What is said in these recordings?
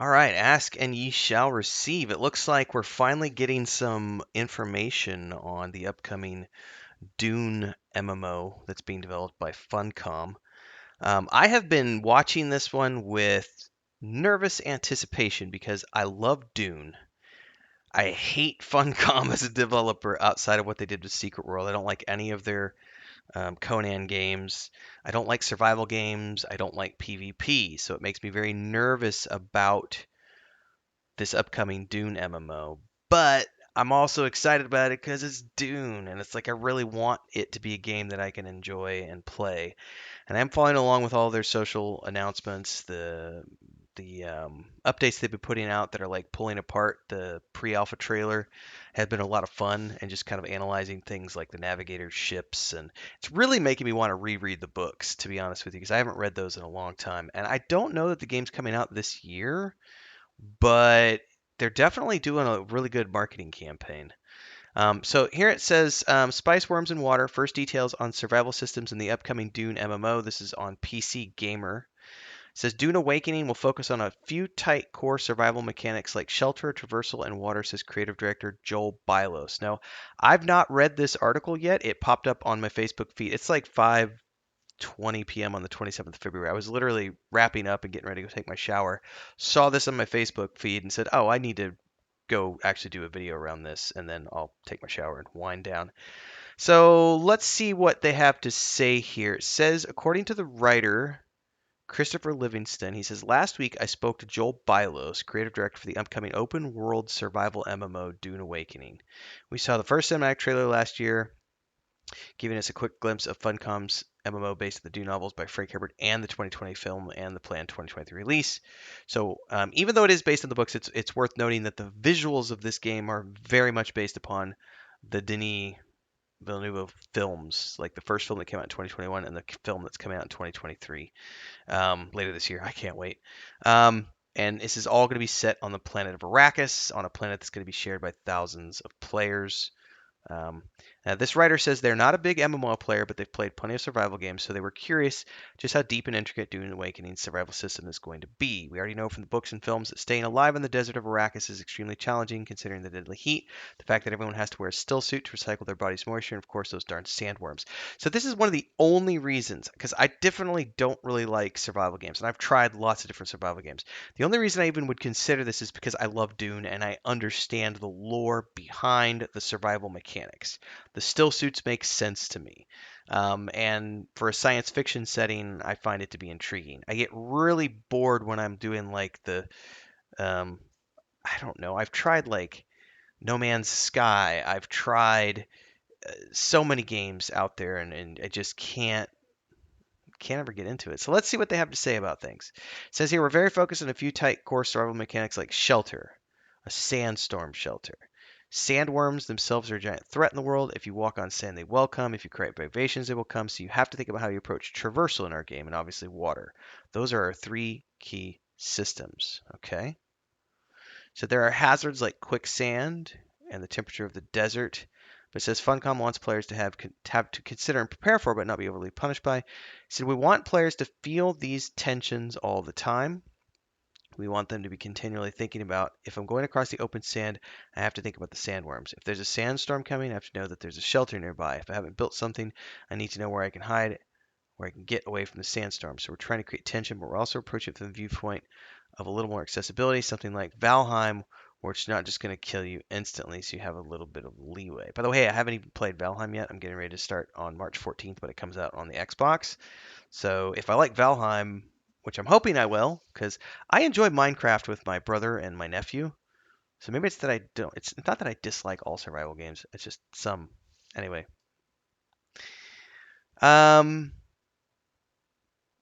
All right, ask and ye shall receive. It looks like we're finally getting some information on the upcoming Dune MMO that's being developed by Funcom. I have been watching this one with nervous anticipation because I love Dune. I hate Funcom as a developer outside of what they did with Secret World. I don't like any of their Conan games. I don't like survival games. I don't like PvP. So it makes me very nervous about this upcoming Dune MMO. But I'm also excited about it because it's Dune, and it's like I really want it to be a game that I can enjoy and play. And I'm following along with all their social announcements, the updates they've been putting out that are like pulling apart the pre-alpha trailer has been a lot of fun, and just kind of analyzing things like the navigator ships, and it's really making me want to reread the books, to be honest with you, because I haven't read those in a long time. And I don't know that the game's coming out this year, but they're definitely doing a really good marketing campaign. So here it says Spice Worms and Water. First details on survival systems in the upcoming Dune MMO. This is on PC Gamer. It says Dune Awakening will focus on a few tight core survival mechanics like shelter, traversal, and water, says creative director Joel Bylos. Now, I've not read this article yet. It popped up on my Facebook feed. It's like 5:20 p.m. on the 27th of February. I was literally wrapping up and getting ready to go take my shower. Saw this on my Facebook feed and said, "Oh, I need to go actually do a video around this, and then I'll take my shower and wind down." So let's see what they have to say here. It says, according to the writer, Christopher Livingston, he says, last week I spoke to Joel Bylos, creative director for the upcoming open world survival MMO Dune Awakening. We saw the first cinematic trailer last year, giving us a quick glimpse of Funcom's MMO based on the Dune novels by Frank Herbert and the 2020 film and the planned 2023 release. So even though it is based on the books, it's worth noting that the visuals of this game are very much based upon the Denis Villeneuve films, like the first film that came out in 2021 and the film that's coming out in 2023 later this year. I can't wait. And this is all going to be set on the planet of Arrakis, on a planet that's going to be shared by thousands of players. Um, this writer says they're not a big MMO player, but they've played plenty of survival games, so they were curious just how deep and intricate Dune Awakening's survival system is going to be. We already know from the books and films that staying alive in the desert of Arrakis is extremely challenging, considering the deadly heat, the fact that everyone has to wear a still suit to recycle their body's moisture, and of course those darn sandworms. So this is one of the only reasons, because I definitely don't really like survival games, and I've tried lots of different survival games. The only reason I even would consider this is because I love Dune and I understand the lore behind the survival mechanics. The still suits make sense to me. And for a science fiction setting, I find it to be intriguing. I get really bored when I'm doing like um, I don't know, I've tried like No Man's Sky. I've tried so many games out there, and I just can't ever get into it. So let's see what they have to say about things. It says here we're very focused on a few tight core survival mechanics like shelter, a sandstorm shelter. Sandworms themselves are a giant threat in the world. If you walk on sand, they will come. If you create vibrations, they will come. So you have to think about how you approach traversal in our game, and obviously water. Those are our three key systems. Okay. So there are hazards like quicksand and the temperature of the desert. But it says Funcom wants players to have to consider and prepare for, but not be overly punished by. So we want players to feel these tensions all the time. We want them to be continually thinking about, if I'm going across the open sand, I have to think about the sandworms. If there's a sandstorm coming, I have to know that there's a shelter nearby. If I haven't built something, I need to know where I can hide, where I can get away from the sandstorm. So we're trying to create tension, but we're also approaching it from the viewpoint of a little more accessibility, something like Valheim, where it's not just going to kill you instantly, so you have a little bit of leeway. By the way, I haven't even played Valheim yet. I'm getting ready to start on March 14th, but it comes out on the Xbox. So if I like Valheim, which I'm hoping I will, because I enjoy Minecraft with my brother and my nephew. So maybe it's that I don't. It's not that I dislike all survival games. It's just some. Anyway. Um,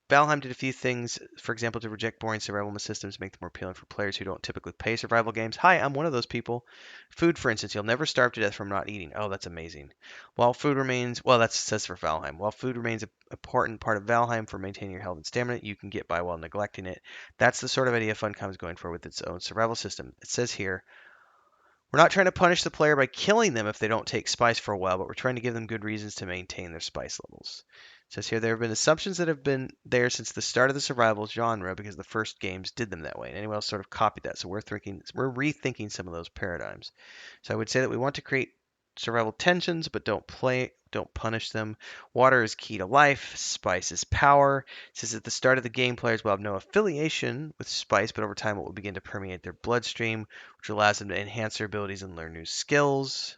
Valheim did a few things, for example, to reject boring survival systems, make them more appealing for players who don't typically play survival games. Hi, I'm one of those people. Food, for instance, you'll never starve to death from not eating. Oh, that's amazing. While food remains, well, that says for Valheim. While food remains an important part of Valheim for maintaining your health and stamina, you can get by while neglecting it. That's the sort of idea Funcom is going for with its own survival system. It says here, we're not trying to punish the player by killing them if they don't take spice for a while, but we're trying to give them good reasons to maintain their spice levels. It says here there have been assumptions that have been there since the start of the survival genre because the first games did them that way. And anyone else sort of copied that. So we're rethinking some of those paradigms. So I would say that we want to create survival tensions, but don't punish them. Water is key to life. Spice is power. It says at the start of the game, players will have no affiliation with spice, but over time it will begin to permeate their bloodstream, which allows them to enhance their abilities and learn new skills.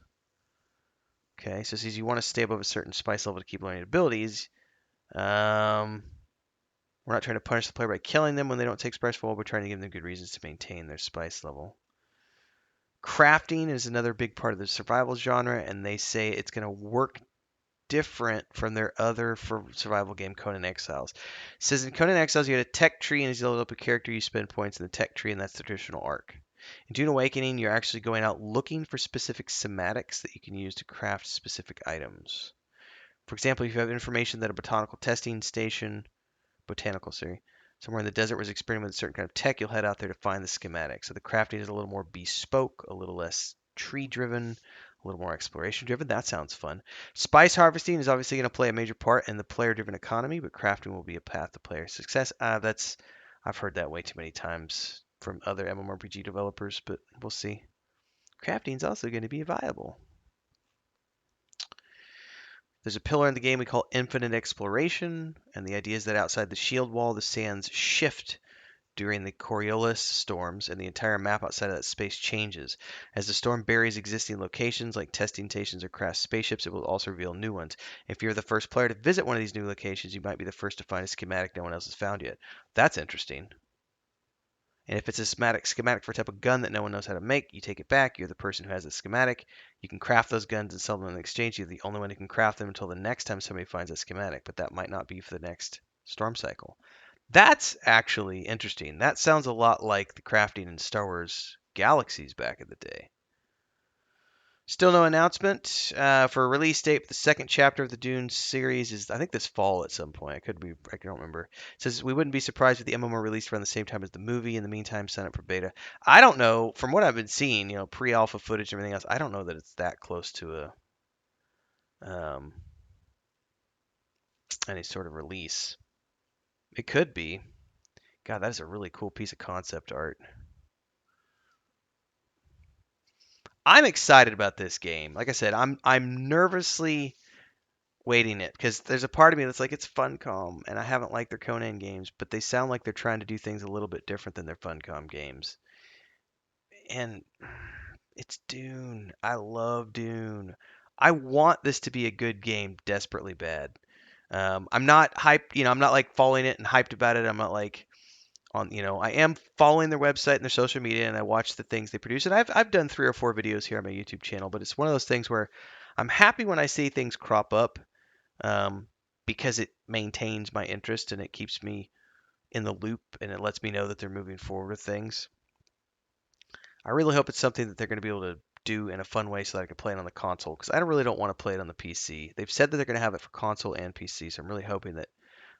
Okay, so it says you want to stay above a certain spice level to keep learning abilities. We're not trying to punish the player by killing them when they don't take spice full. We're trying to give them good reasons to maintain their spice level. Crafting is another big part of the survival genre, and they say it's going to work different from their other survival game, Conan Exiles. It says in Conan Exiles, you had a tech tree, and as you level up a character, you spend points in the tech tree, and that's the traditional arc. In Dune Awakening, you're actually going out looking for specific schematics that you can use to craft specific items. For example, if you have information that a botanical, sorry, somewhere in the desert was experimenting with a certain kind of tech, you'll head out there to find the schematic. So the crafting is a little more bespoke, a little less tree driven, a little more exploration driven. That sounds fun. Spice harvesting is obviously going to play a major part in the player driven economy, but crafting will be a path to player success. I've heard that way too many times from other MMORPG developers, but we'll see. Crafting is also going to be viable. There's a pillar in the game we call infinite exploration, and the idea is that outside the shield wall, the sands shift during the Coriolis storms, and the entire map outside of that space changes. As the storm buries existing locations like testing stations or crashed spaceships, it will also reveal new ones. If you're the first player to visit one of these new locations, you might be the first to find a schematic no one else has found yet. That's interesting. And if it's a schematic for a type of gun that no one knows how to make, you take it back. You're the person who has the schematic. You can craft those guns and sell them in exchange. You're the only one who can craft them until the next time somebody finds a schematic, but that might not be for the next storm cycle. That's actually interesting. That sounds a lot like the crafting in Star Wars Galaxies back in the day. Still no announcement for a release date. But the second chapter of the Dune series is, I think, this fall at some point. I don't remember. It says we wouldn't be surprised if the MMO released around the same time as the movie. In the meantime, sign up for beta. I don't know. From what I've been seeing, pre-alpha footage and everything else, I don't know that it's that close to um, any sort of release. It could be. God, that is a really cool piece of concept art. I'm excited about this game. Like I said, I'm nervously waiting it because there's a part of me that's like it's Funcom, and I haven't liked their Conan games, but they sound like they're trying to do things a little bit different than their Funcom games. And it's Dune. I love Dune. I want this to be a good game desperately bad. I'm not hyped, I'm not like following it and hyped about it. I'm not like I am following their website and their social media, and I watch the things they produce. And I've done 3 or 4 videos here on my YouTube channel, but it's one of those things where I'm happy when I see things crop up um, because it maintains my interest and it keeps me in the loop and it lets me know that they're moving forward with things. I really hope it's something that they're going to be able to do in a fun way so that I can play it on the console because I really don't want to play it on the PC. They've said that they're going to have it for console and PC, so I'm really hoping that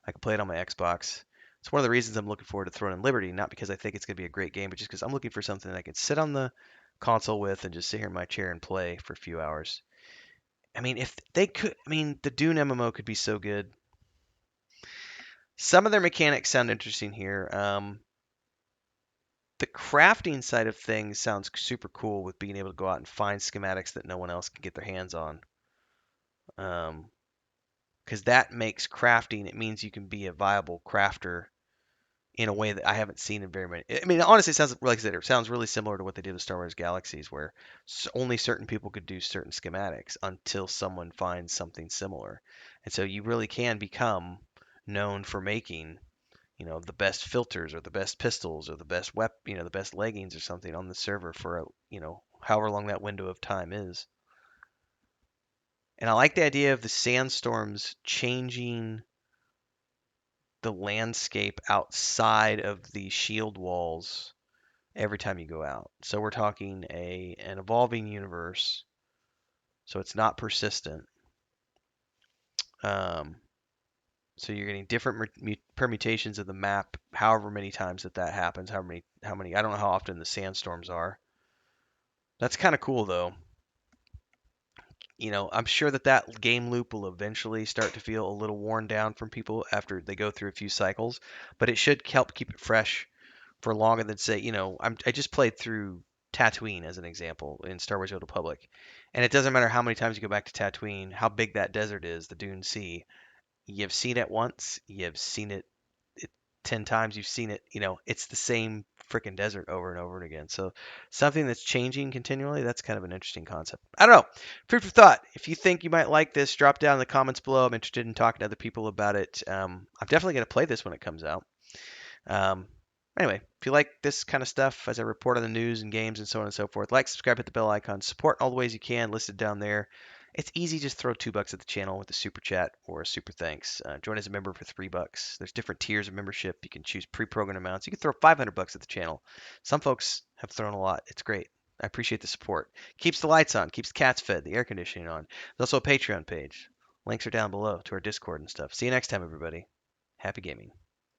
I can play it on my Xbox. It's one of the reasons I'm looking forward to Throne and Liberty, not because I think it's going to be a great game, but just because I'm looking for something that I can sit on the console with and just sit here in my chair and play for a few hours. I mean, if they could, the Dune MMO could be so good. Some of their mechanics sound interesting here. The crafting side of things sounds super cool with being able to go out and find schematics that no one else can get their hands on. Because that makes crafting, it means you can be a viable crafter in a way that I haven't seen in very many. I mean, honestly, it sounds like I said, it sounds really similar to what they did with Star Wars Galaxies, where only certain people could do certain schematics until someone finds something similar, and so you really can become known for making, the best filters or the best pistols or the best the best leggings or something on the server for however long that window of time is. And I like the idea of the sandstorms changing the landscape outside of the shield walls every time you go out. So we're talking an evolving universe. So it's not persistent. Um, so you're getting different permutations of the map, however many times that happens. How many? I don't know how often the sandstorms are. That's kind of cool though. I'm sure that game loop will eventually start to feel a little worn down from people after they go through a few cycles, but it should help keep it fresh for longer than say, I just played through Tatooine as an example in Star Wars: Old Republic, and it doesn't matter how many times you go back to Tatooine, how big that desert is, the Dune Sea. You've seen it once, you've seen it 10 times, you've seen it, it's the same freaking desert over and over again. So something that's changing continually, that's kind of an interesting concept. I don't know. Food for thought. If you think you might like this, drop down in the comments below. I'm interested in talking to other people about it. I'm definitely going to play this when it comes out. Um, anyway, if you like this kind of stuff as I report on the news and games and so on and so forth, like, subscribe, hit the bell icon, support in all the ways you can listed down there. It's easy, just throw $2 at the channel with a super chat or a super thanks. Join as a member for $3. There's different tiers of membership. You can choose pre-programmed amounts. You can throw $500 at the channel. Some folks have thrown a lot. It's great. I appreciate the support. Keeps the lights on, keeps the cats fed, the air conditioning on. There's also a Patreon page. Links are down below to our Discord and stuff. See you next time, everybody. Happy gaming.